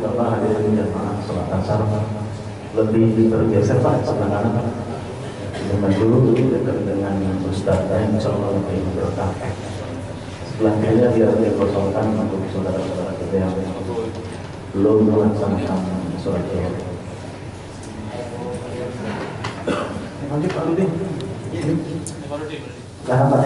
Bapak hadirin jamaah sholat asar lebih tergeser Pak sebelah kanan dengan dulu dekat dengan Ustaz yang insyaallah lebih berkah. Sebelah kirinya biar dikosongkan untuk saudara-saudara kita yang belum melaksanakan sholat zuhur. Nanti Pak Rudi. Jangan Pak.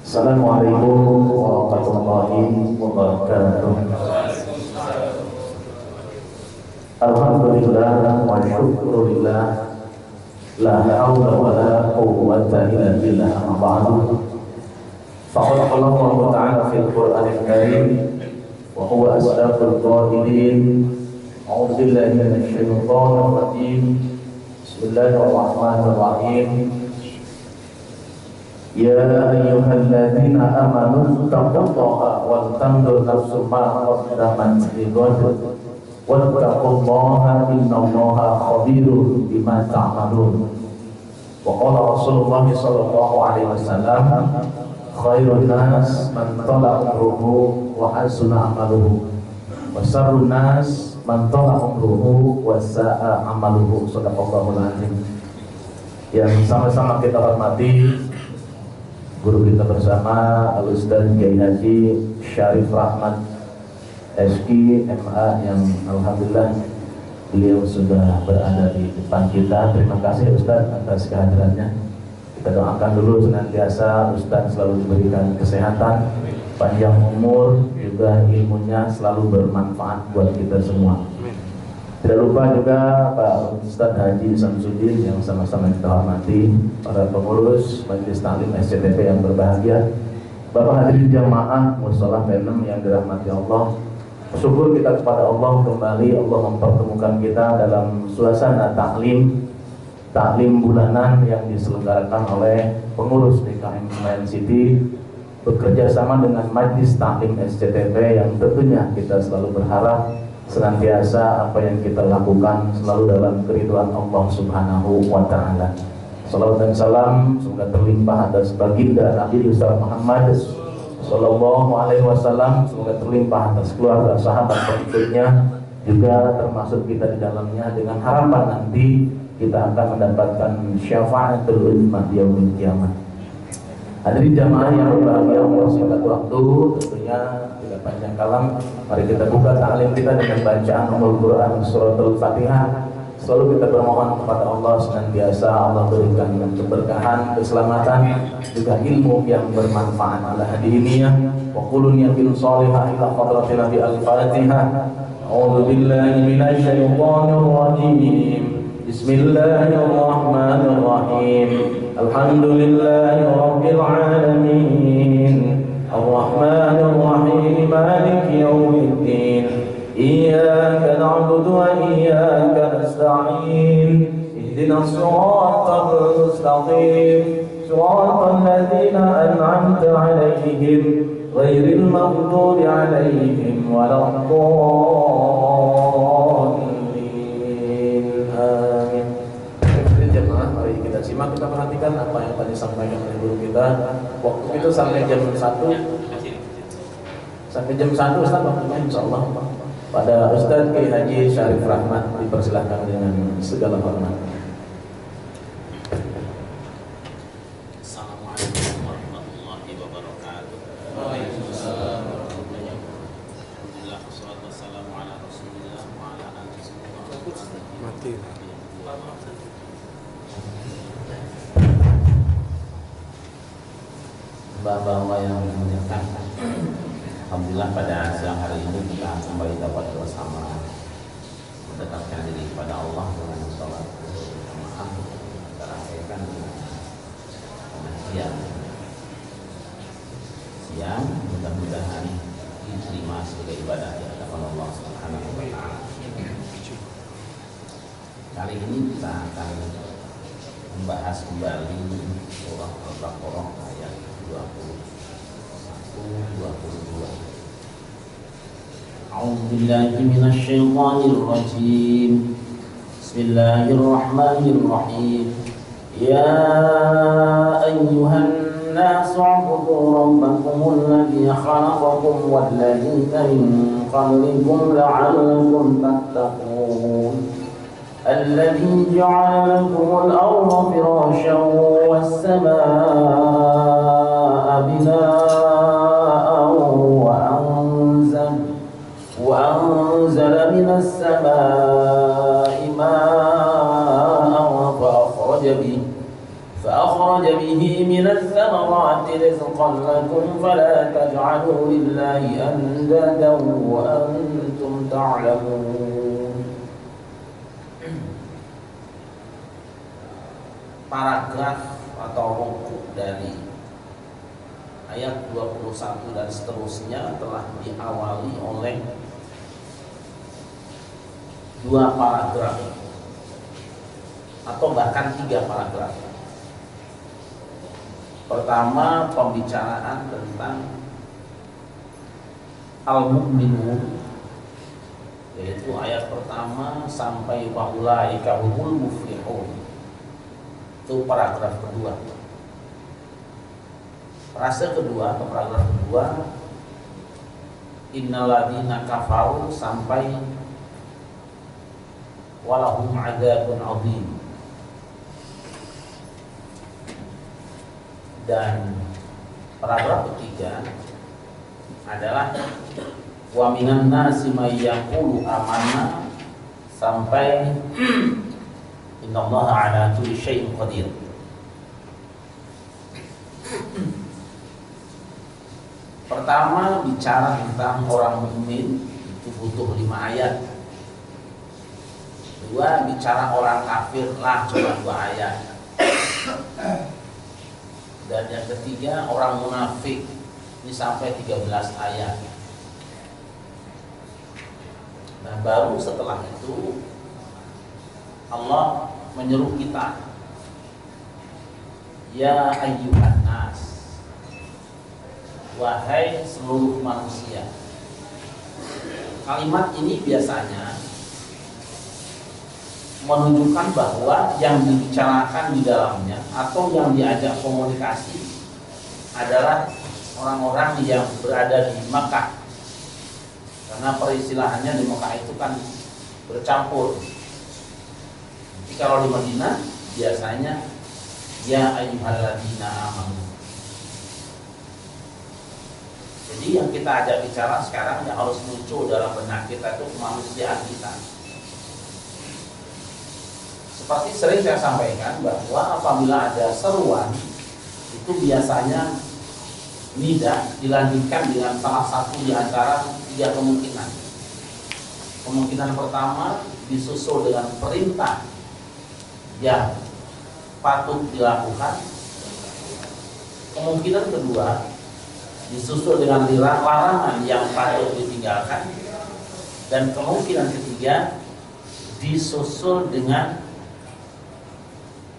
Assalamualaikum warahmatullahi wabarakatuh. Alhamdulillah wa syukrulillah, la haula wa la quwwata illa billah, amma ba'du. Faqala Allah Ta'ala fil Qur'anil Karim wa huwa asdaqul qailin. A'udzu billahi minasy syaithanir rajim. Bismillahirrahmanirrahim. Ya ayyuhalladzina amanu taqullaha wal tanzur nafsum ma qaddamat lighad wattaqullaha innallaha khabirun bima ta'malun. Wa qala Rasulullah sallallahu alaihi wasallam, khairun nas man tala umruhu wa hasuna amaluhu wa syarrun nas man tala umruhu wa sa'a amaluhu. Shadaqallahul azim. Yang sama-sama kita hormati guru kita bersama Al-Ustaz Kiai Haji Syarif Rahmat SQ MA yang alhamdulillah beliau sudah berada di depan kita. Terima kasih Ustaz atas kehadirannya. Kita doakan dulu senantiasa Ustaz selalu diberikan kesehatan, panjang umur, juga ilmunya selalu bermanfaat buat kita semua. Tidak lupa juga Pak Ustaz Haji Samsudin yang sama-sama kita hormati, para pengurus Majelis Taklim SCTP yang berbahagia, Bapak hadirin jamaah Musholah P6 yang dirahmati Allah. Syukur kita kepada Allah kembali Allah mempertemukan kita dalam suasana taklim bulanan yang diselenggarakan oleh pengurus DKM Senayan City bekerja sama dengan Majelis Taklim SCTP yang tentunya kita selalu berharap senantiasa apa yang kita lakukan selalu dalam keridhaan Allah Subhanahu wa Ta'ala. Salawat dan salam semoga terlimpah atas baginda Nabi besar Muhammad Sallallahu Alaihi Wasallam, semoga terlimpah atas keluarga, sahabat, pengikutnya, juga termasuk kita di dalamnya, dengan harapan nanti kita akan mendapatkan syafaatul ummah yaumil qiyamah. Hadirin jamaah yang berbahagia, singkat waktu tentunya tidak panjang kalam, mari kita buka taklim kita dengan bacaan Al-Quran suratul Fatihah. Selalu kita bermohon kepada Allah senantiasa Allah berikan keberkahan, keselamatan, juga ilmu yang bermanfaat. Ala hadiniyah wa qulun yakin salihah ila hadratin Nabi Al-Fatihah. A'udzu billahi minasy syaithanir rajim. Bismillahirrahmanirrahim. Alhamdulillahi rabbil alamin. Ar-Rahmanir Rahim. Maliki yaumiddin. Iyyaka na'budu wa iyyaka nasta'in. Ihdinas siratal mustaqim. Siratal ladzina an'amta 'alaihim ghairil maghdubi 'alaihim waladdallin. Amin. Jemaah, mari kita simak, kita perhatikan apa yang tadi disampaikan oleh guru kita. Waktu itu sampai jam 1. Sampai jam 1 Ustaz waktunya insyaallah. Pada Ustaz Kiai Haji Syarif Rahmat dipersilahkan dengan segala hormat. Assalamualaikum warahmatullahi wabarakatuh. Waalaikumsalam warahmatullahi wabarakatuh. Alhamdulillah wassalatu wassalamu ala Rasulillah wa ala alihi wa sahbihi. Mati. Bapak-bapak yang dimuliakan, alhamdulillah pada siang hari ini kita kembali dapat bersama mendekatkan diri kepada Allah dengan sholat berjamaah, kita rasakan dengan siang mudah-mudahan diterima sebagai ibadah di hadapan Allah Subhanahu wa Ta'ala. Kali ini kita akan membahas kembali surah Al-Baqarah ayat 21-22. A'udzu billahi minasy syaithanir rajim. Bismillahirrahmanirrahim. يا أيها الناس اعبدوا ربكم الذي خلقكم والذين من قبلكم لعلكم تتقون الذي جعل لكم الأرض فراشا والسماء بناء وأنزل من السماء ماء فأخرج به من الثمرات رزقا لكم فلا تجعلوا لله أندادا وأنتم تعلمون. Paragraf atau rukuk dari ayat 21 dan seterusnya telah diawali oleh dua paragraf atau bahkan tiga paragraf. Pertama, pembicaraan tentang al-mu'minun, yaitu ayat pertama sampai wa ulaika humul muflihun. Itu paragraf kedua. Frase kedua atau paragraf kedua, innalladzina kafaru sampai walahum adzabun adzim. Dan paragraf ketiga adalah wa minan nasi may yaqulu amanna sampai innallaha ala kulli syai'in qadir. Pertama, bicara tentang orang mukmin itu butuh 5 ayat. Dua, bicara orang kafir lah cuma 2 ayat. Dan yang ketiga, orang munafik ini sampai 13 ayat. Nah, baru setelah itu Allah menyeru kita, ya ayyuhan nas, wahai seluruh manusia. Kalimat ini biasanya menunjukkan bahwa yang dibicarakan di dalamnya atau yang diajak komunikasi adalah orang-orang yang berada di Makkah. Karena peristilahannya di Makkah itu kan bercampur. Jadi kalau di Madinah biasanya ya ayyuhalladzina amanu. Jadi yang kita ajak bicara sekarang yang harus muncul dalam benak kita itu kemanusiaan kita. Seperti sering saya sampaikan bahwa apabila ada seruan itu biasanya nida dilanjutkan dengan salah satu di antara 3 kemungkinan. Kemungkinan pertama disusul dengan perintah yang patut dilakukan. Kemungkinan kedua disusul dengan larangan yang patut ditinggalkan. Dan kemungkinan ketiga disusul dengan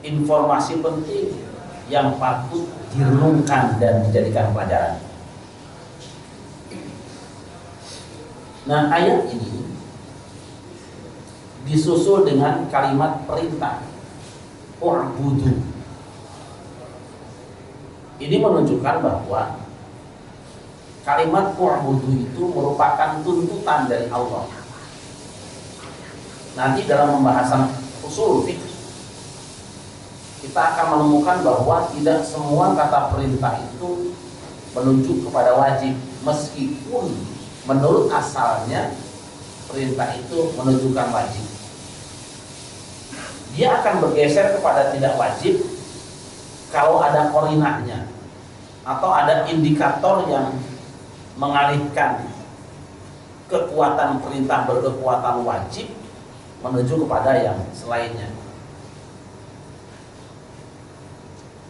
informasi penting yang patut direnungkan dan dijadikan pelajaran. Nah, ayat ini disusul dengan kalimat perintah u'budu. Ini menunjukkan bahwa kalimat u'budu itu merupakan tuntutan dari Allah. Nanti dalam pembahasan usul fiqh kita akan menemukan bahwa tidak semua kata perintah itu menuju kepada wajib, meskipun menurut asalnya perintah itu menunjukkan wajib. Dia akan bergeser kepada tidak wajib kalau ada korinahnya atau ada indikator yang mengalihkan kekuatan perintah berkekuatan wajib menuju kepada yang selainnya.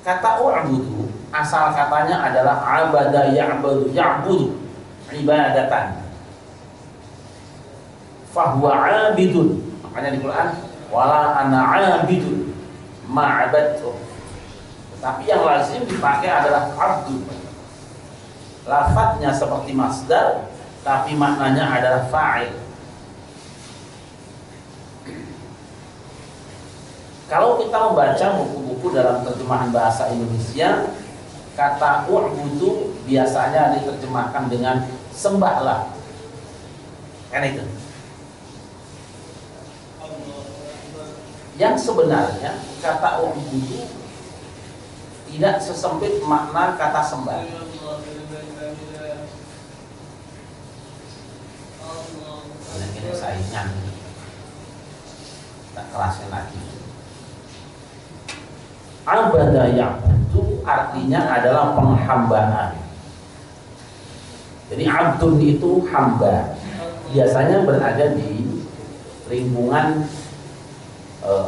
Kata u'budu asal katanya adalah abada ya'budu ibadatan. Fahuwa 'abidun. Makanya di Quran wala ana 'abidun ma'abadtu. Tapi yang lazim dipakai adalah abdu. Lafadznya seperti masdar tapi maknanya adalah fa'il. Kalau kita membaca buku-buku dalam terjemahan bahasa Indonesia, kata u'budu biasanya diterjemahkan dengan sembahlah. Kan itu. Yang sebenarnya kata u'budu tidak sesempit makna kata sembah. Ini saingan. Tak kerasin lagi. Abada ya'budu artinya adalah penghambaan. Jadi abdun itu hamba. Biasanya berada di lingkungan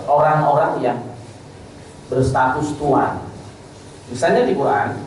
orang-orang yang berstatus tuan. Misalnya di Quran,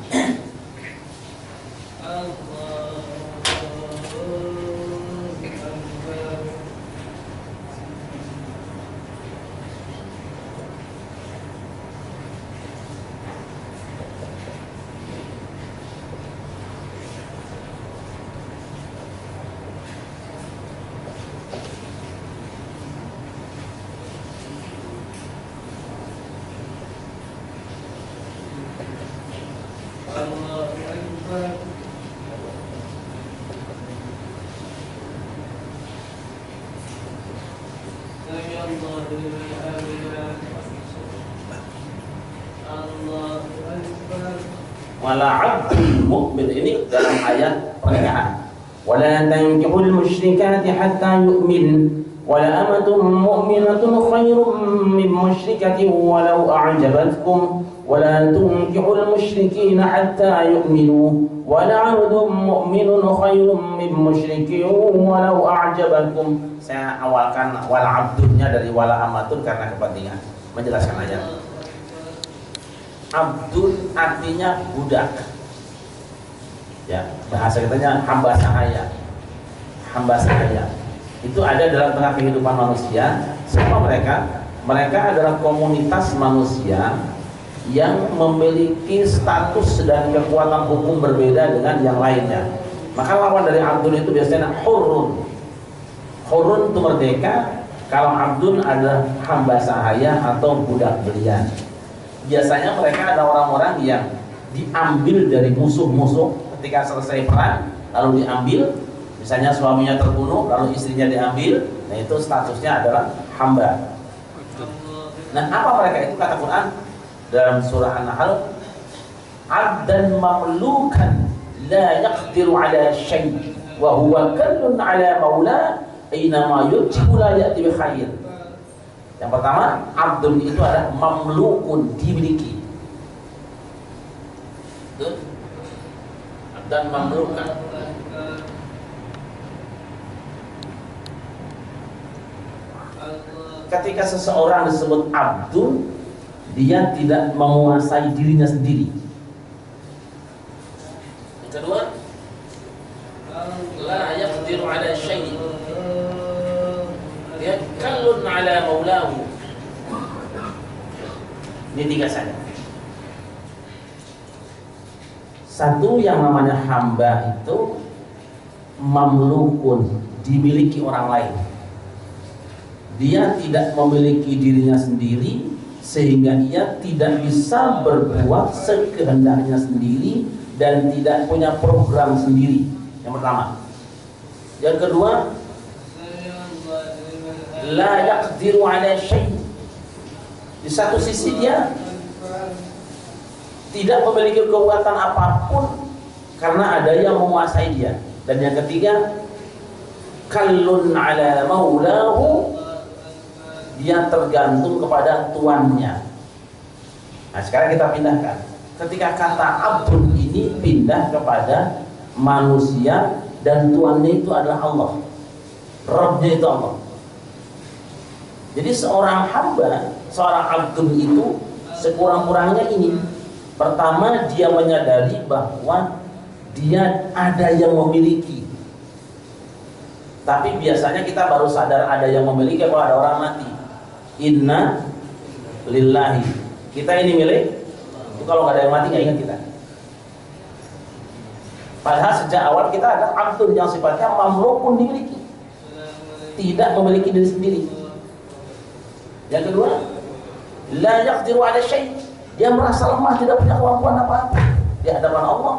wala 'abdul mu'min, ini dalam ayat pernikahan. Wala tankihul musyrikati hatta yu'min wala amatun mu'minatun khairum min musyrikatin walau a'jabatkum wala tunkihul musyrikina hatta yu'minu wala 'abdun mu'minun khairum min musyrikin walau a'jabatkum. Saya awalkan wala 'abdunnya dari wala amatun karena kepentingan menjelaskan ayat. Abdul artinya budak. Ya, bahasa kitanya hamba sahaya. Hamba sahaya. Itu ada dalam tengah kehidupan manusia. Semua mereka adalah komunitas manusia yang memiliki status dan kekuatan hukum berbeda dengan yang lainnya. Maka lawan dari abdul itu biasanya hurun. Hurun itu merdeka. Kalau abdun adalah hamba sahaya atau budak belian. Biasanya mereka ada orang-orang yang diambil dari musuh-musuh ketika selesai perang, lalu diambil, misalnya suaminya terbunuh, lalu istrinya diambil, nah itu statusnya adalah hamba. Nah, apa mereka itu? Kata Quran dalam surah An-Nahl, abdan mamlukan la yaqdiru ala syai' wa huwa kallun ala maula aina ma yurji'u la ya'ti bi khair. Yang pertama, abdun itu adalah mamlukun, dimiliki. Betul? Dan mamlukan. Ketika seseorang disebut abdun, dia tidak menguasai dirinya sendiri. Yang kedua, la yaqdiru ala syai'. Dia kallun ala maulahu. Ini tiga saja. Satu, yang namanya hamba itu mamlukun, dimiliki orang lain. Dia tidak memiliki dirinya sendiri, sehingga ia tidak bisa berbuat sekehendaknya sendiri dan tidak punya program sendiri. Yang pertama. Yang kedua, la yaqdiru ala syai'. Di satu sisi dia tidak memiliki kekuatan apapun karena ada yang menguasai dia. Dan yang ketiga, kallun ala maulahu, dia tergantung kepada tuannya. Nah, sekarang kita pindahkan. Ketika kata abdun ini pindah kepada manusia dan tuannya itu adalah Allah. Rabbnya itu Allah. Jadi seorang hamba, seorang abdun itu sekurang-kurangnya ini. Pertama, dia menyadari bahwa dia ada yang memiliki. Tapi biasanya kita baru sadar ada yang memiliki kalau ada orang mati. Inna lillahi. Kita ini milik. Itu kalau nggak ada yang mati nggak ingat kita. Padahal sejak awal kita ada abdun yang sifatnya mamlukun, dimiliki. Tidak memiliki diri sendiri. Yang kedua, la yaqdiru ala syai'. Dia merasa lemah, tidak punya kemampuan apa-apa di hadapan Allah.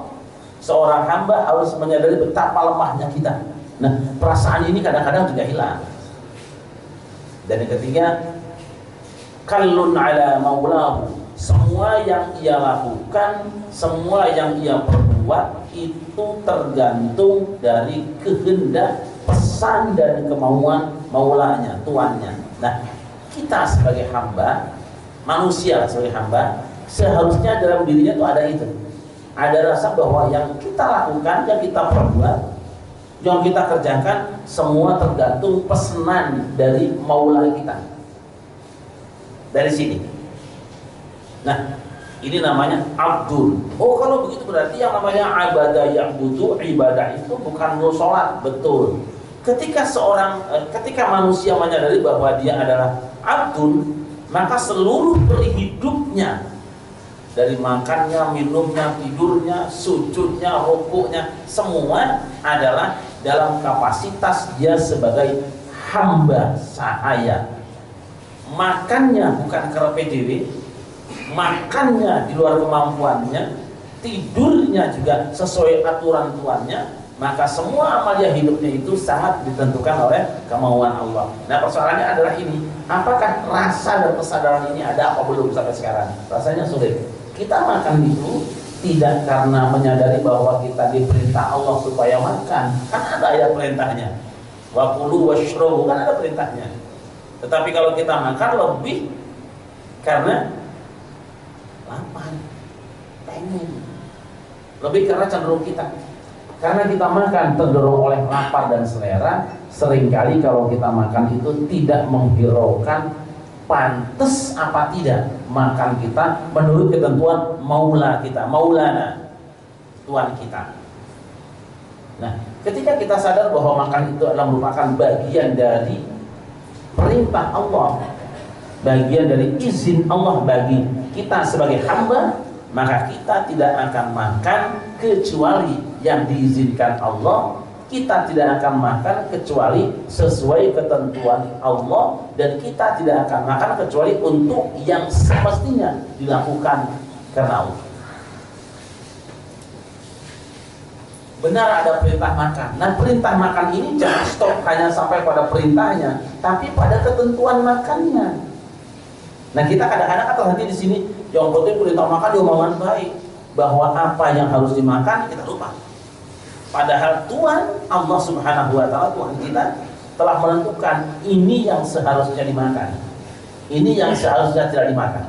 Seorang hamba harus menyadari betapa lemahnya kita. Nah, perasaan ini kadang-kadang juga hilang. Dan yang ketiga, kallun ala maulahu. Semua yang ia lakukan, semua yang ia perbuat itu tergantung dari kehendak, pesan dan kemauan maulanya, tuannya. Nah, kita sebagai hamba, manusia sebagai hamba, seharusnya dalam dirinya itu ada itu. Ada rasa bahwa yang kita lakukan, yang kita perbuat, yang kita kerjakan, semua tergantung pesanan dari maula kita. Dari sini. Nah, ini namanya abdul. Oh, kalau begitu berarti yang namanya ibadah yang butuh ibadah itu bukan nur sholat. Betul. Ketika manusia menyadari bahwa dia adalah abdul, maka seluruh hidupnya, dari makannya, minumnya, tidurnya, sujudnya, rukuknya, semua adalah dalam kapasitas dia sebagai hamba sahaya. Makannya bukan karena PDW, makannya di luar kemampuannya, tidurnya juga sesuai aturan tuannya, maka semua amalia hidupnya itu sangat ditentukan oleh kemauan Allah. Nah, persoalannya adalah ini, apakah rasa dan kesadaran ini ada apa belum sampai sekarang? Rasanya sulit. Kita makan itu tidak karena menyadari bahwa kita diperintah Allah supaya makan, kan ada ayat perintahnya. Wa kulu washrabu, kan ada perintahnya. Tetapi kalau kita makan lebih karena lapar, pengen, lebih karena cenderung kita. Karena kita makan terdorong oleh lapar dan selera. Seringkali kalau kita makan itu tidak menghiraukan pantas apa tidak makan kita menurut ketentuan maula kita, maulana, Tuhan kita. Nah, ketika kita sadar bahwa makan itu adalah merupakan bagian dari perintah Allah, bagian dari izin Allah bagi kita sebagai hamba, maka kita tidak akan makan kecuali yang diizinkan Allah. Kita tidak akan makan kecuali sesuai ketentuan Allah, dan kita tidak akan makan kecuali untuk yang semestinya dilakukan karena Allah. Benar ada perintah makan. Nah, perintah makan ini jangan stop hanya sampai pada perintahnya, tapi pada ketentuan makannya. Nah, kita kadang-kadang terhenti di sini, yang penting perintah makan diomongan baik, bahwa apa yang harus dimakan kita lupa. Padahal Tuhan Allah Subhanahu wa Ta'ala, Tuhan kita telah menentukan ini yang seharusnya dimakan, ini yang seharusnya tidak dimakan.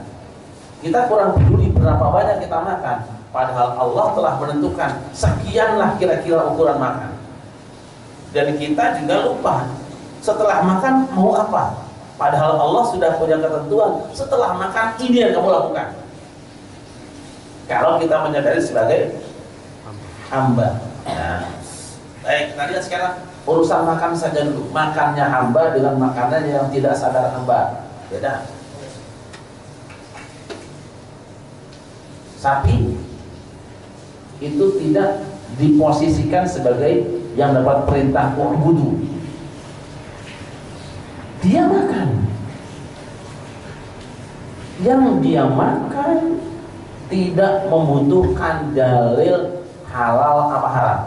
Kita kurang peduli berapa banyak kita makan, padahal Allah telah menentukan sekianlah kira-kira ukuran makan. Dan kita juga lupa setelah makan mau apa, padahal Allah sudah punya ketentuan setelah makan ini yang kamu lakukan. Kalau kita menyadari sebagai hamba. Nah, baik, kita lihat sekarang urusan makan saja dulu. Makannya hamba dengan makanan yang tidak sadar hamba, beda. Sapi itu tidak diposisikan sebagai yang dapat perintah wudu. Dia makan. Yang dia makan tidak membutuhkan dalil halal apa haram.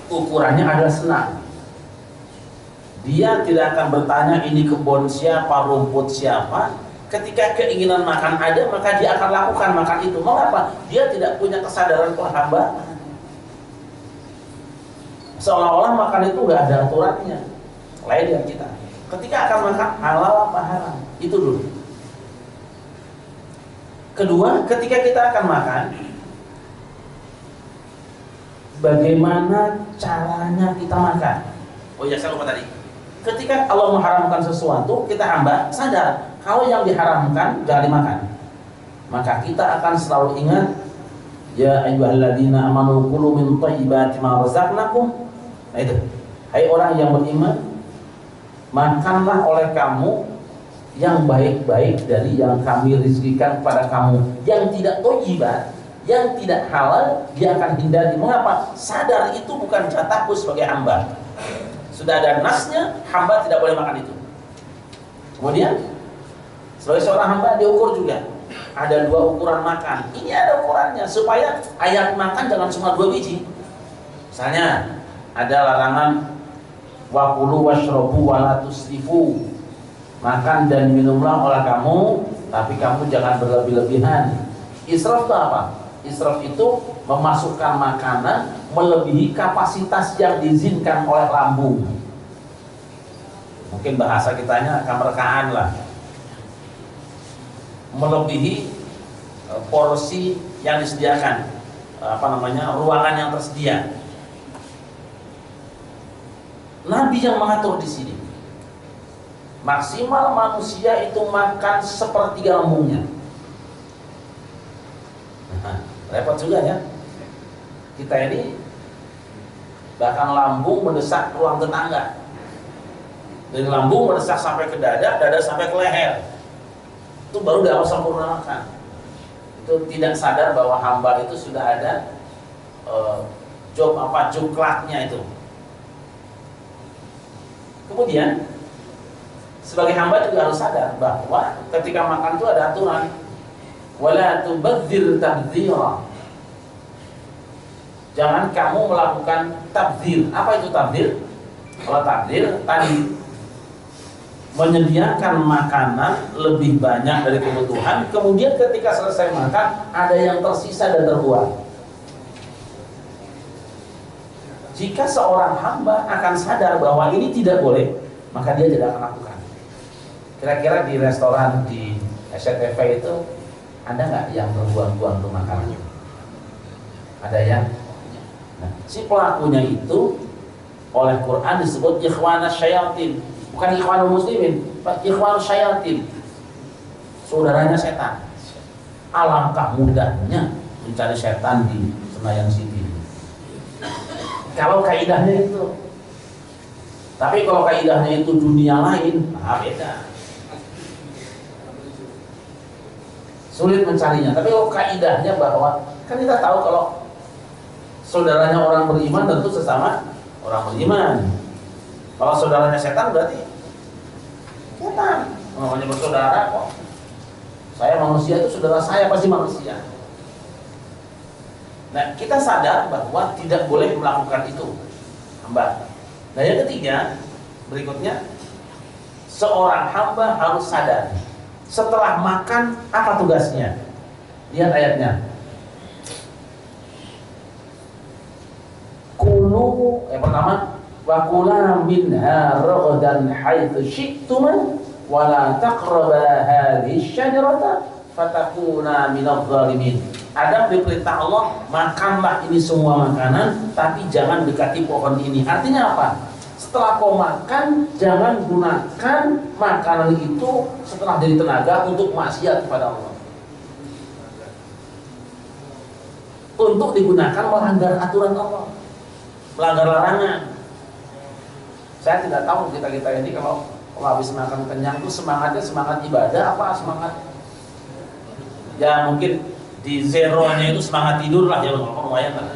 Ukurannya adalah senang. Dia tidak akan bertanya ini kebun siapa, rumput siapa. Ketika keinginan makan ada, maka dia akan lakukan makan itu. Mengapa? Dia tidak punya kesadaran penghambaan. Seolah-olah makan itu nggak ada aturannya. Lain dengan kita. Ketika akan makan halal apa haram, itu dulu. Kedua, ketika kita akan makan, bagaimana caranya kita makan? Oh ya, saya lupa tadi. Ketika Allah mengharamkan sesuatu, kita hamba sadar kalau yang diharamkan jangan dimakan. Maka kita akan selalu ingat, ya ayyuhalladzina amanu kulu min thayyibati ma razaqnakum. Nah itu, hai orang yang beriman, makanlah oleh kamu yang baik-baik dari yang kami rizkikan kepada kamu. Yang tidak thayyibat, yang tidak halal, dia akan hindari. Mengapa? Sadar itu bukan jatahku sebagai hamba. sudah ada nasnya, hamba tidak boleh makan itu. Kemudian sebagai seorang hamba diukur juga. Ada 2 ukuran makan. Ini ada ukurannya supaya ayat makan jangan cuma 2 biji. Misalnya ada larangan wa kulu washrabu wa la tusrifu. Makan dan minumlah oleh kamu, tapi kamu jangan berlebih-lebihan. Israf itu apa? Israf itu memasukkan makanan melebihi kapasitas yang diizinkan oleh lambung. Mungkin bahasa kitanya kemerkaan lah. Melebihi porsi yang disediakan, ruangan yang tersedia. Nabi yang mengatur di sini. Maksimal manusia itu makan 1/3 lambungnya. Repot juga ya. Kita ini bahkan lambung mendesak ruang tetangga. Dari lambung mendesak sampai ke dada, dada sampai ke leher. Itu baru dalam sempurna makan. Itu tidak sadar bahwa hamba itu sudah ada juklaknya itu. Kemudian sebagai hamba juga harus sadar bahwa ketika makan itu ada aturan. Wala tubadzir tabdzira. Jangan kamu melakukan tabdzir. Apa itu tabdzir? Kalau tabdzir tadi menyediakan makanan lebih banyak dari kebutuhan, kemudian ketika selesai makan ada yang tersisa dan terbuang. Jika seorang hamba akan sadar bahwa ini tidak boleh, maka dia tidak akan lakukan. Kira-kira di restoran di SCTV itu ada nggak yang terbuang-buang untuk makanannya? Ada yang. Nah, si pelakunya itu oleh Quran disebut ikhwanas syayatin, bukan ikhwanul muslimin, ikhwanus syayatin, saudaranya setan. Alangkah mudahnya mencari setan di Senayan City. Kalau kaidahnya itu. Tapi kalau kaidahnya itu dunia lain, beda. Sulit mencarinya. Tapi kalau kaidahnya bahwa kan kita tahu kalau saudaranya orang beriman tentu sesama orang beriman. Kalau saudaranya setan berarti setan. Namanya bersaudara kok. Saya manusia itu saudara saya pasti manusia. Nah, kita sadar bahwa tidak boleh melakukan itu, hamba. Nah, yang ketiga, berikutnya, seorang hamba harus sadar setelah makan apa tugasnya. Lihat ayatnya. Kulu, yang pertama, wa kula minha ragadan haitsu syi'tum wa la taqraba hadhihi syajarata fatakuna minadh dhalimin. Adam diperintah Allah, makanlah ini semua makanan, tapi jangan dekati pohon ini. Artinya apa? Setelah kau makan, jangan gunakan makanan itu setelah jadi tenaga untuk maksiat kepada Allah. Untuk digunakan melanggar aturan Allah, melanggar larangan. Saya tidak tahu kita ini kalau habis makan kenyang itu semangatnya semangat ibadah apa semangat? Ya mungkin di zeronya itu semangat tidur lah ya, lumayan lah.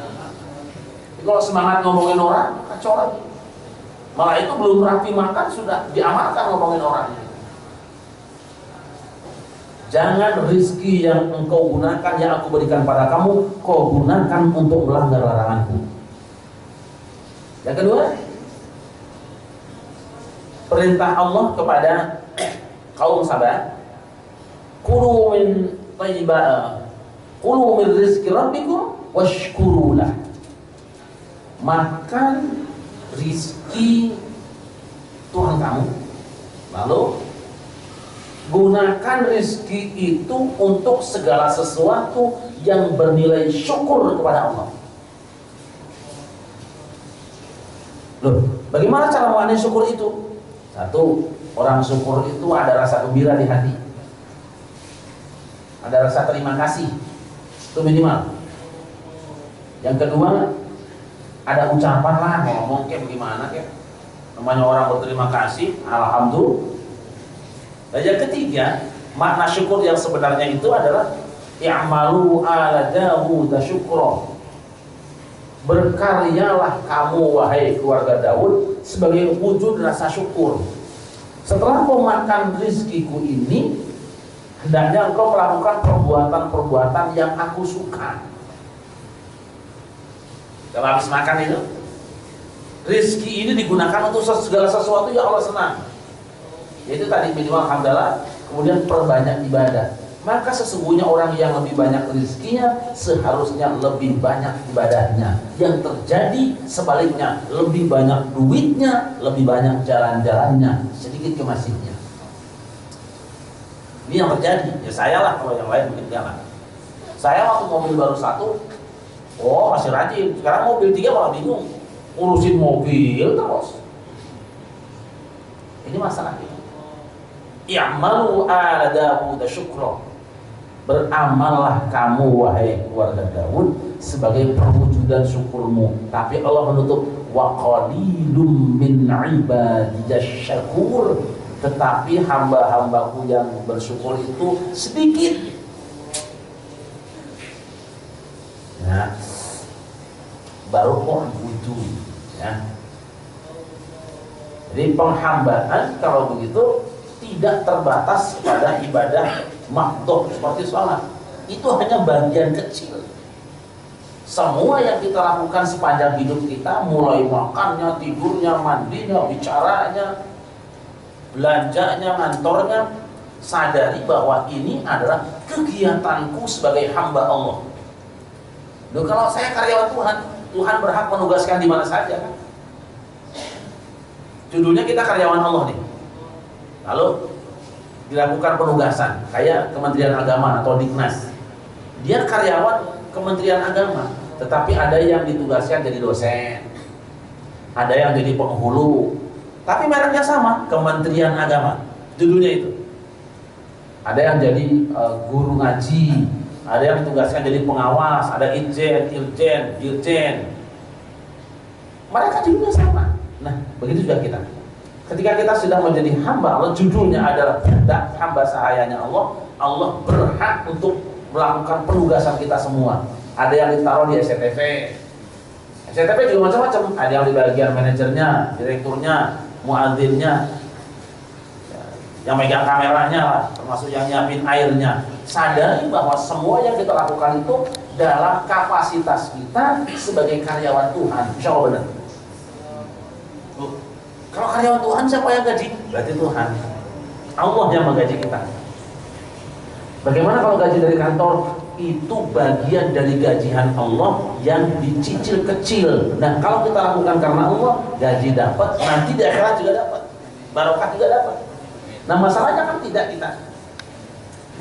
Kalau semangat ngomongin orang, kacau lagi. Malah itu belum rapi makan sudah diamalkan ngomongin orangnya. Jangan rizki yang engkau gunakan, yang aku berikan pada kamu, kau gunakan untuk melanggar laranganku. Yang kedua, perintah Allah kepada kaum sahabat, kulu min thayyibah, kulu min rizki rabbikum washkurulah. Makan rizki Tuhan kamu, lalu gunakan rizki itu untuk segala sesuatu yang bernilai syukur kepada Allah. Loh, bagaimana cara mengenai syukur itu? Satu, orang syukur itu ada rasa gembira di hati, ada rasa terima kasih, itu minimal. Yang kedua, ada ucapan lah, ngomong kayak bagaimana kayak namanya orang berterima kasih, alhamdulillah. Dan yang ketiga, makna syukur yang sebenarnya itu adalah i'malu ala Dawud syukra. berkaryalah kamu wahai keluarga Daud sebagai wujud rasa syukur. Setelah kau makan rizkiku ini, hendaknya engkau melakukan perbuatan-perbuatan yang aku suka. Kalau habis makan itu, rizki ini digunakan untuk segala sesuatu yang Allah senang. Yaitu tadi minimal hamdalah, kemudian perbanyak ibadah. Maka sesungguhnya orang yang lebih banyak rizkinya seharusnya lebih banyak ibadahnya. Yang terjadi sebaliknya, lebih banyak duitnya, lebih banyak jalan-jalannya, sedikit kemasihnya. Ini yang terjadi. Ya saya lah, kalau yang lain mungkin jangan. Saya waktu mobil baru 1, oh masih rajin. Sekarang mobil 3 malah bingung, urusin mobil terus. Ini masalahnya. I'malu ala Dawud syukra. Beramallah kamu wahai keluarga Daud sebagai perwujudan syukurmu. Tapi Allah menutup wa qalilum min ibadiyasy syakur. Tetapi hamba-hambaku yang bersyukur itu sedikit. Nah, baru orang wujud ya. Jadi penghambaan kalau begitu tidak terbatas pada ibadah makhdhuf seperti sholat. Itu hanya bagian kecil. Semua yang kita lakukan sepanjang hidup kita, mulai makannya, tidurnya, mandinya, bicaranya, belanjanya, ngantornya, sadari bahwa ini adalah kegiatanku sebagai hamba Allah. Loh, kalau saya karyawan Tuhan, Tuhan berhak menugaskan di mana saja kan? Judulnya kita karyawan Allah nih. Lalu dilakukan penugasan kayak Kementerian Agama atau Diknas. Dia karyawan Kementerian Agama, tetapi ada yang ditugaskan jadi dosen, ada yang jadi penghulu, tapi mereknya sama, Kementerian Agama, judulnya itu. Ada yang jadi guru ngaji, ada yang ditugaskan jadi pengawas, ada irjen, dirjen. Mereka judulnya sama. Nah, begitu juga kita. Ketika kita sudah menjadi hamba Allah, judulnya adalah budak hamba sahayanya Allah, Allah berhak untuk melakukan penugasan kita semua. Ada yang ditaruh di SCTV. SCTV juga macam-macam. Ada yang di bagian manajernya, direkturnya, muadzinnya, yang megang kameranya lah, termasuk yang nyiapin airnya. Sadari bahwa semua yang kita lakukan itu dalam kapasitas kita sebagai karyawan Tuhan. Insya Allah benar. Kalau karyawan Tuhan siapa yang gaji? Berarti Tuhan. Allah yang menggaji kita. Bagaimana kalau gaji dari kantor? Itu bagian dari gajian Allah yang dicicil kecil. Nah, kalau kita lakukan karena Allah, gaji dapat, nanti di akhirat juga dapat, barokah juga dapat. Nah, masalahnya kan tidak kita.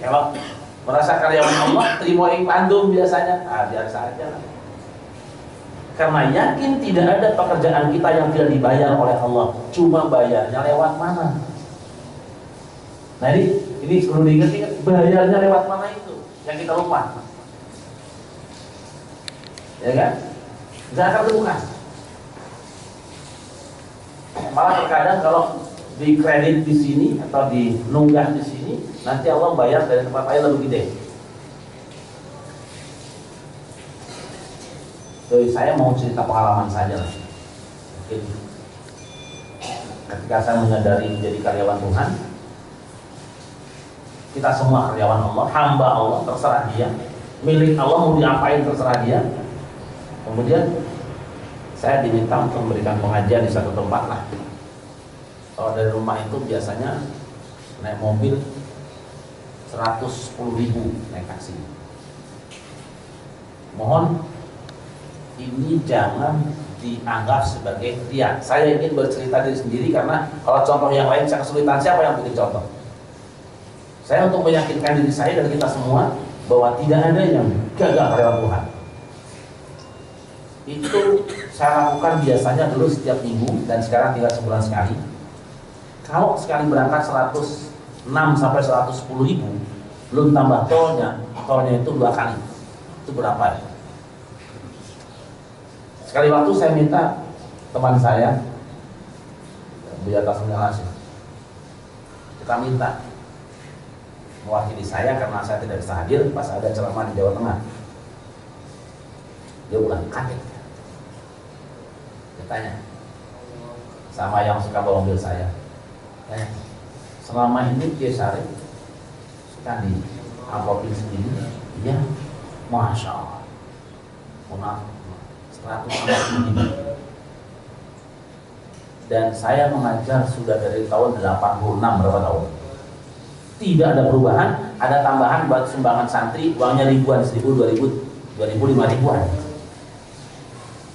Kalau merasa karyawan Allah, terima yang pandum biasanya, biar saja. Karena yakin tidak ada pekerjaan kita yang tidak dibayar oleh Allah, cuma bayarnya lewat mana. Nah ini perlu diingat-ingat, bayarnya lewat mana itu yang kita lupa, ya kan? Zakat itu bukan. Malah terkadang kalau dikredit di sini atau dinunggah di sini, nanti Allah bayar dari tempat lain lebih gede. Jadi saya mau cerita pengalaman saja lah. Mungkin ketika saya menyadari menjadi karyawan Tuhan, kita semua karyawan Allah, hamba Allah, terserah dia, milik Allah, mau diapain terserah dia. Kemudian saya diminta untuk memberikan pengajian di satu tempat lah. Kalau dari rumah itu biasanya naik mobil 110.000 naik taksi. Mohon ini jangan dianggap sebagai ria. Saya ingin bercerita diri sendiri karena kalau contoh yang lain saya kesulitan, siapa yang bikin contoh? Saya untuk meyakinkan diri saya dan kita semua bahwa tidak ada yang gagal karyawan Tuhan. Itu saya lakukan biasanya dulu setiap minggu dan sekarang tinggal sebulan sekali. Kalau sekali berangkat 106 sampai 110.000, belum tambah tolnya itu 2 kali. Itu berapa ya? Sekali waktu saya minta teman saya di atas menjelaskan, kita minta mewakili saya karena saya tidak bisa hadir pas ada ceramah di Jawa Tengah. Dia ulang kaget. Tanya sama yang suka bawa mobil saya. Tanya, selama ini Kiai Syarif suka di amplopin segini? Iya, masya Allah. Maaf, 100 ini. Dan saya mengajar sudah dari tahun 86 berapa tahun. Tidak ada perubahan, ada tambahan buat sumbangan santri, uangnya ribuan, 1.000, 2.000, 2.000, 5.000-an.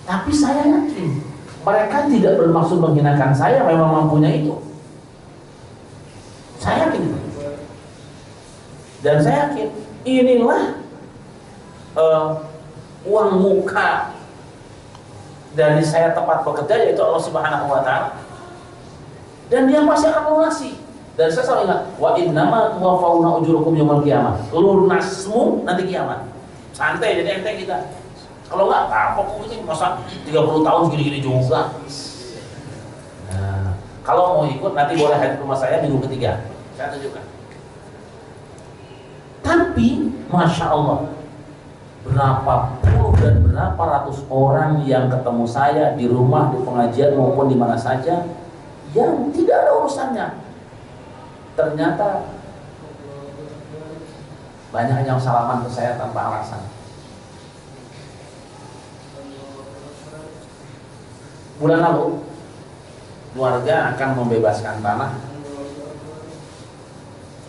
Tapi saya yakin mereka tidak bermaksud menghinakan saya, memang mampunya itu. Saya yakin itu. Dan saya yakin inilah uang muka dari saya tempat bekerja, yaitu Allah Subhanahu wa Ta'ala. Dan dia pasti akan melunasi. Dan saya selalu ingat, wa innama tuwaffawna ujurakum yaumil qiyamah. Lunasmu nanti kiamat. Santai, jadi ente kita. Kalau enggak, kapok ini masa 30 tahun segini-gini juga. Nah, kalau mau ikut nanti boleh hadir ke rumah saya minggu ketiga. Saya tunjukkan. Tapi, masya Allah, berapa puluh dan berapa ratus orang yang ketemu saya di rumah, di pengajian maupun di mana saja, yang tidak ada urusannya. Ternyata banyak yang salaman ke saya tanpa alasan. Bulan lalu keluarga akan membebaskan tanah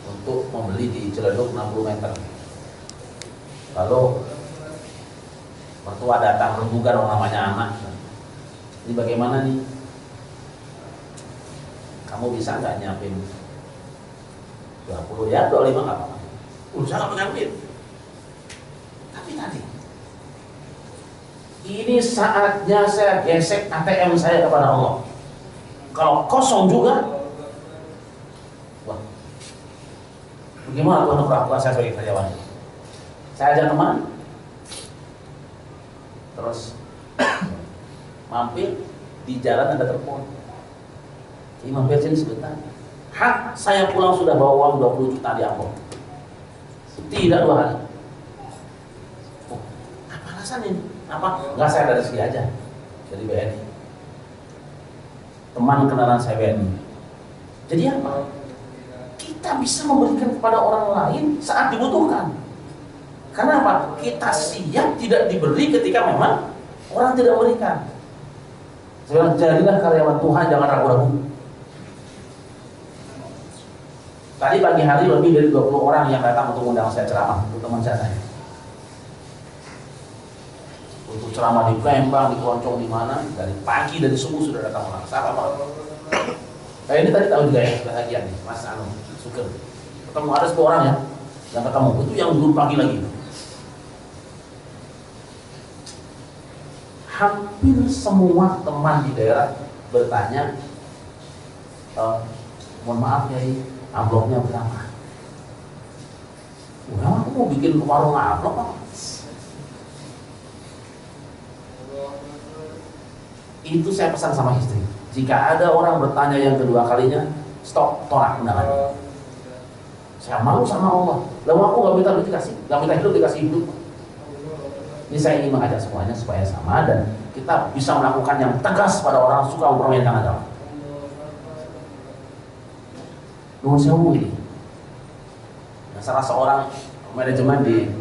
untuk membeli di Ciledug 60 meter. Lalu mertua datang rembukan, orang namanya anak. Ini bagaimana nih? Kamu bisa nggak nyiapin 20 ya, 25 nggak apa-apa. Urusan nggak pegang duit. Tapi tadi ini saatnya saya gesek ATM saya kepada Allah. Kalau kosong juga, wah, bagaimana Tuhan perlakuan saya sebagai karyawan? Saya ajak teman, terus mampir di jalan ada telepon. Ini mampir sini sebentar. Hak saya pulang sudah bawa uang 20 juta di amplop. Tidak 2 hari. Oh, apa alasan ini? Apa? Enggak, saya dari segi aja. Dari BNI. Teman kenalan saya BNI. Jadi apa? Kita bisa memberikan kepada orang lain saat dibutuhkan. Karena apa? Kita siap tidak diberi ketika memang orang tidak memberikan. Saya bilang, jadilah karyawan Tuhan, jangan ragu-ragu. Tadi pagi hari lebih dari 20 orang yang datang untuk undang saya ceramah, untuk teman saya. Untuk ceramah di Palembang, di Keroncong, di mana, dari pagi, dari subuh sudah datang orang. Siapa Pak? Ini tadi tahu juga ya, bahagia nih, Mas Anu, Sugeng. Ketemu ada 10 orang ya, yang ketemu, itu yang belum pagi lagi. Hampir semua teman di daerah bertanya, mohon maaf ya, amplopnya berapa? Udah, aku mau bikin warung amplop apa? Itu saya pesan sama istri. Jika ada orang bertanya yang kedua kalinya, stop, tolak undangan. Saya malu sama Allah. Lalu aku gak minta duit dikasih, gak minta hidup dikasih hidup. Ini saya ingin mengajak semuanya supaya sama dan kita bisa melakukan yang tegas pada orang suka mempermainkan agama. Nuhun sewu ini. Nah, salah seorang manajemen di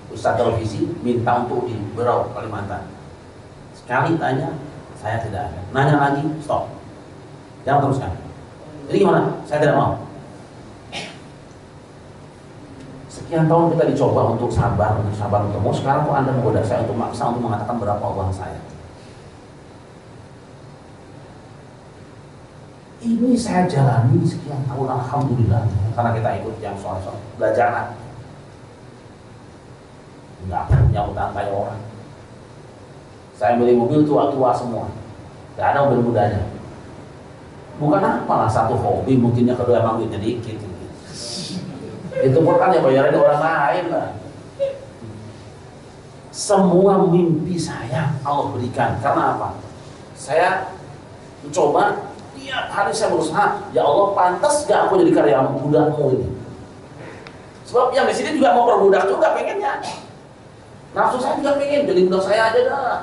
Ustadz televisi minta untuk di Berau, Kalimantan. Sekali tanya, saya tidak ada. Nanya lagi, stop. Jangan teruskan. Jadi gimana? Saya tidak mau. Sekian tahun kita dicoba untuk sabar bertemu. Sekarang kok Anda menggoda saya untuk maksa untuk mengatakan berapa uang saya? Ini saya jalani sekian tahun, alhamdulillah. Karena kita ikut yang soal-soal belajar. Nggak punya utang kayak orang. Saya beli mobil tua-tua semua. Nggak ada mobil mudanya. Bukan apalah, satu hobi, mungkin yang kedua emang duitnya dikit. Itu pun kan ya bayarannya orang lain lah. Semua mimpi saya Allah berikan. Karena apa? Saya mencoba tiap hari saya berusaha. Ya Allah, pantas gak aku jadi karyawan budakmu ini? Sebab yang di sini juga mau perbudak juga pengennya. Nafsu saya juga pengen jadi budak saya aja dah.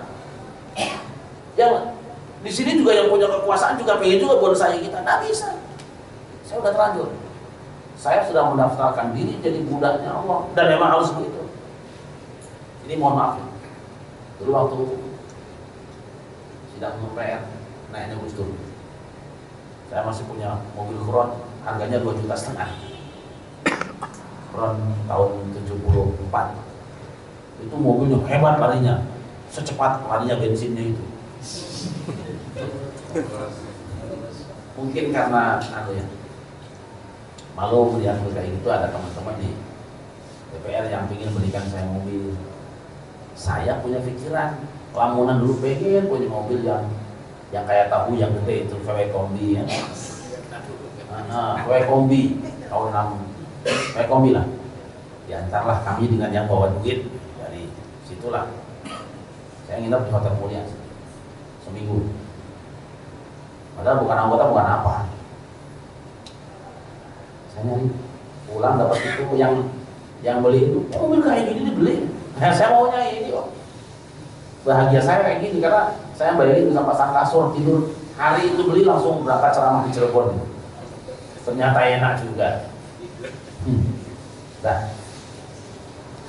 Yang Di sini juga yang punya kekuasaan juga pengen juga buat saya kita. Nggak bisa. Saya udah terlanjur. Saya sudah mendaftarkan diri jadi budaknya Allah dan memang harus begitu. Ini mohon maaf ya. Dulu waktu sidang MPR naiknya Gus Dur, saya masih punya mobil Crown, harganya 2,5 juta. Crown tahun 74. Itu mobilnya hebat larinya, secepat larinya bensinnya itu. Mungkin karena malu melihat kayak gitu, ada teman-teman di DPR yang ingin belikan saya mobil. Saya punya pikiran, lamunan dulu pengen punya mobil yang kayak tahu yang gede itu, VW Kombi ya. VW Kombi tahun 6, VW Kombi lah. Diantarlah kami dengan yang bawa duit dari situlah. Saya nginep di Hotel Mulia seminggu. Padahal bukan anggota, bukan apa. Saya nyari pulang dapat itu yang beli itu, mobil kayak gini dibeli. Nah, saya maunya ini kok. Bahagia saya kayak gini karena saya bayangin bisa pasang kasur tidur. Hari itu beli langsung berangkat ceramah di Cirebon. Ternyata enak juga. Nah,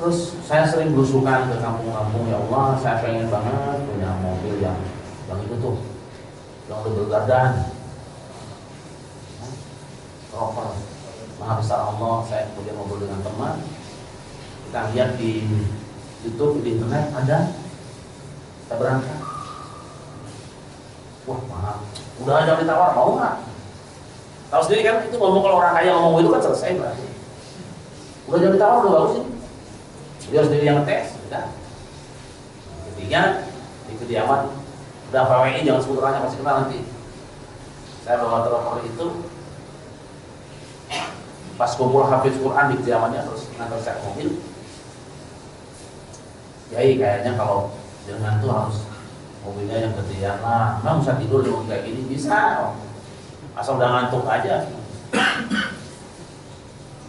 terus saya sering berusukan ke kampung-kampung, ya Allah, saya pengen banget punya mobil yang itu tuh, yang double gardan. Rover. Maha besar Allah, saya kemudian ngobrol dengan teman. Kita lihat di YouTube, di internet ada. Kita berangkat. Wah, mahal. Udah aja ditawar, mau nggak? Tahu sendiri kan, itu ngomong kalau orang kaya ngomong itu kan selesai berarti. Udah jadi ditawar, udah bagus sih. Dia sendiri yang ngetes, udah. Ketiga, di kediaman, udah PWI, jangan sebut orangnya, pasti kenal nanti. Saya bawa telepon itu, pas kumpul hafiz Quran di kediamannya, terus ngantar saya ke mobil. Yai, kayaknya kalau jangan tuh harus mobilnya yang gedean lah. Memang bisa tidur di mobil kayak gini, bisa. Asal udah ngantuk aja.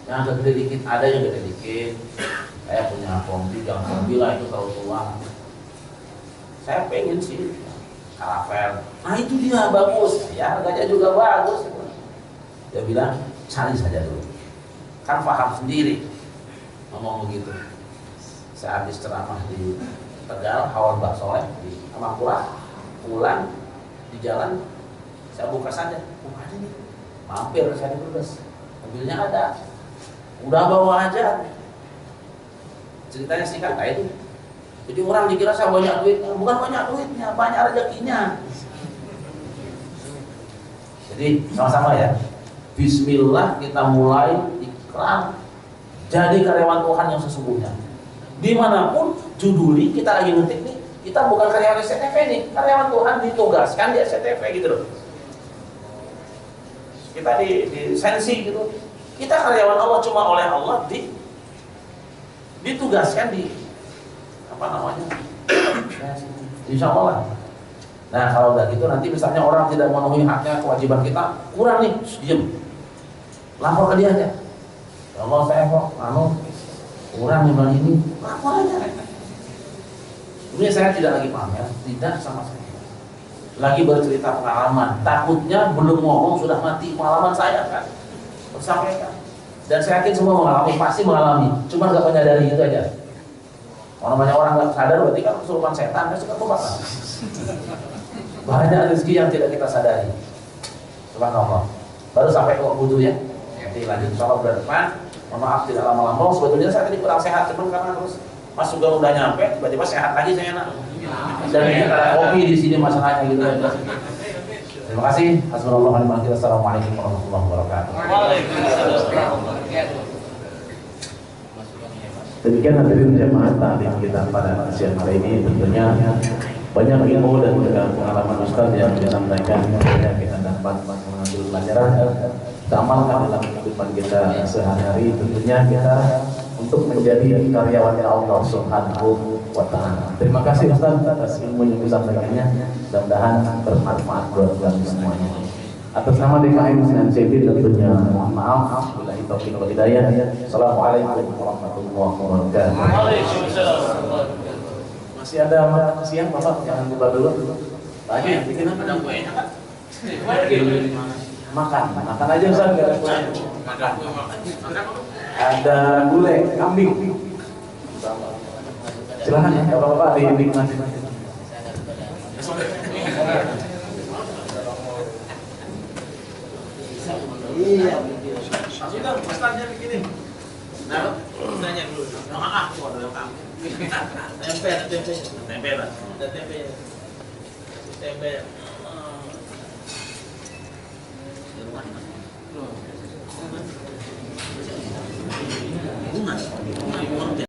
Yang agak gede dikit, ada yang gede dikit. Saya punya Kombi, jangan Kombi lah, itu terlalu tua. Saya pengen sih Caravelle. Nah itu dia bagus, ya harganya juga bagus. Dia bilang cari saja dulu. Kan paham sendiri ngomong begitu. Saya habis ceramah di Tegal, Hawan Mbak Soleh di Amakura, pulang di jalan saya buka saja, bukannya nih, mampir saya di Brebes, mobilnya ada, udah bawa aja. Ceritanya singkat kayak itu. Jadi orang dikira saya banyak duitnya, bukan banyak duitnya, banyak rezekinya. Jadi sama-sama ya. Bismillah kita mulai ikrar jadi karyawan Tuhan yang sesungguhnya. Dimanapun juduli kita lagi ngetik nih, kita bukan karyawan SCTV nih, karyawan Tuhan ditugaskan di SCTV gitu loh. Kita di sensi gitu. Kita karyawan Allah cuma oleh Allah ditugaskan di apa namanya? Insya Allah. Nah kalau udah gitu nanti misalnya orang tidak memenuhi haknya, kewajiban kita kurang nih, diam, lapor ke dia aja. Ya Allah saya kok kurang memang ini, lapor aja. Ini saya tidak lagi pamer, tidak sama sekali. Lagi bercerita pengalaman. Takutnya belum ngomong sudah mati pengalaman saya kan. Sampaikan. Dan saya yakin semua mengalami, pasti mengalami. Cuma nggak menyadari itu aja. Kalau banyak orang nggak sadar berarti kan kesurupan setan, kan suka tobat. Banyak rezeki yang tidak kita sadari. Subhanallah. Baru sampai ke wudhu ya. Nanti lanjut insyaallah bulan depan. Mohon maaf tidak lama-lama. Sebetulnya saya tadi kurang sehat, cuman karena terus Mas juga udah nyampe, tiba-tiba sehat lagi saya enak. Dan ini ada kopi di sini masalahnya gitu ya. Terima kasih. Hasbunallahu wa ni'mal wakil. Assalamualaikum warahmatullahi wabarakatuh. Demikian hadirin jamaah taklim kita pada siang hari ini. Tentunya banyak ilmu dan juga pengalaman Ustaz yang disampaikan. Tentunya kita dapat mengambil pelajaran, kita amalkan dalam kehidupan kita sehari-hari. Tentunya kita untuk menjadi karyawannya Allah Subhanahu wa Ta'ala. Terima kasih Ustaz atas ilmu yang disampaikannya. Mudah-mudahan bermanfaat buat kami semuanya. Atas nama DKM Sinan Cedi tentunya mohon maaf. Wabillahi taufiq wal hidayah. Assalamualaikum warahmatullahi wabarakatuh. Waalaikumsalam. Masih ada makan siang Bapak? Jangan lupa dulu. Lagi bikin apa? Ada kuenya kan? Makan aja Ustaz, nggak ada kuenya. Makan. Makan. Ada gulai kambing. Silahkan ya, bapak-bapak dinikmati. Iya. Sudah, pesannya bikinin. Nah, nanya dulu. Maaf, aku ada kamu. Tempe. Bunga.